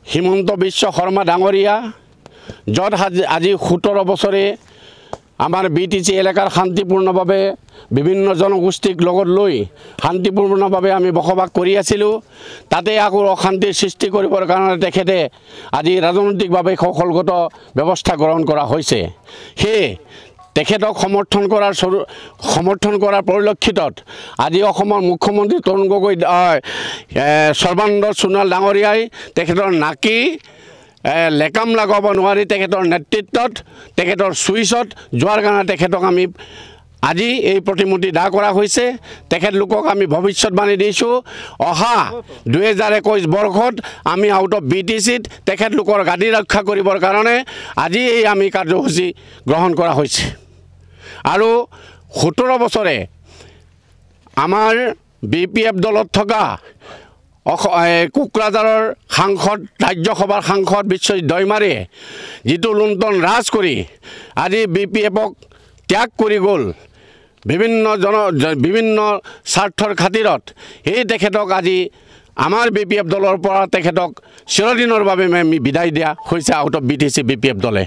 হিমন্ত বিশ্ব শৰ্মা ডাঙৰীয়া, য'ত আজি 17 বছৰে আমাৰ BTC এলেকাৰ শান্তিপূৰ্ণভাৱে বিভিন্ন জনগোষ্ঠীক লগত লৈ শান্তিপূৰ্ণভাৱে আমি বসবাস কৰি আছিলোঁ। তাতে আকৌ অশান্তিৰ সৃষ্টি কৰিবৰ কাৰণে তেখেতে আজি ৰাজনৈতিকভাৱে কৌশলগত ব্যৱস্থা গ্ৰহণ কৰা হৈছে। সেয়ে তেখেতক সমৰ্থন কৰাৰ পৰিলক্ষিতত আজি অসমৰ মুখ্যমন্ত্ৰী তৰুণ গগৈ সৰ্বানন্দ সোণোৱাল ডাঙৰীয়াই তেখেতৰ নাকি লেকাম লগাব নোৱাৰি তেখেতৰ নেতৃত্বত তেখেতৰ চুইচত যোৱাৰ কাৰণে তেখেতক আমি আজি এই প্ৰতিমূৰ্তি দাহ কৰা হৈছে। তেখেতলোকক আমি ভৱিষ্যতবাণী দিছোঁ, অহা 2021 বৰ্ষত আমি আউট অফ BTCত তেখেতলোকৰ গাদী ৰক্ষা কৰিবৰ কাৰণে আজি এই আমি কাৰ্যসূচী গ্ৰহণ কৰা হৈছে। আৰু 17 বছৰে আমাৰ BPF দলত থকা কোকৰাঝাৰৰ সাংসদ, ৰাজ্যসভাৰ সাংসদ বিশ্বজিৎ দৈমাৰীয়ে যিটো লুণ্ঠন ৰাজ কৰি আজি BPFক ত্যাগ কৰি গ'ল বিভিন্ন স্বাৰ্থৰ খাতিৰত, সেই তেখেতক আজি আমাৰ BPF দলৰ পৰা তেখেতক চিৰদিনৰ বাবে আমি বিদায় দিয়া হৈছে আউট অফ BTC BPF দলে।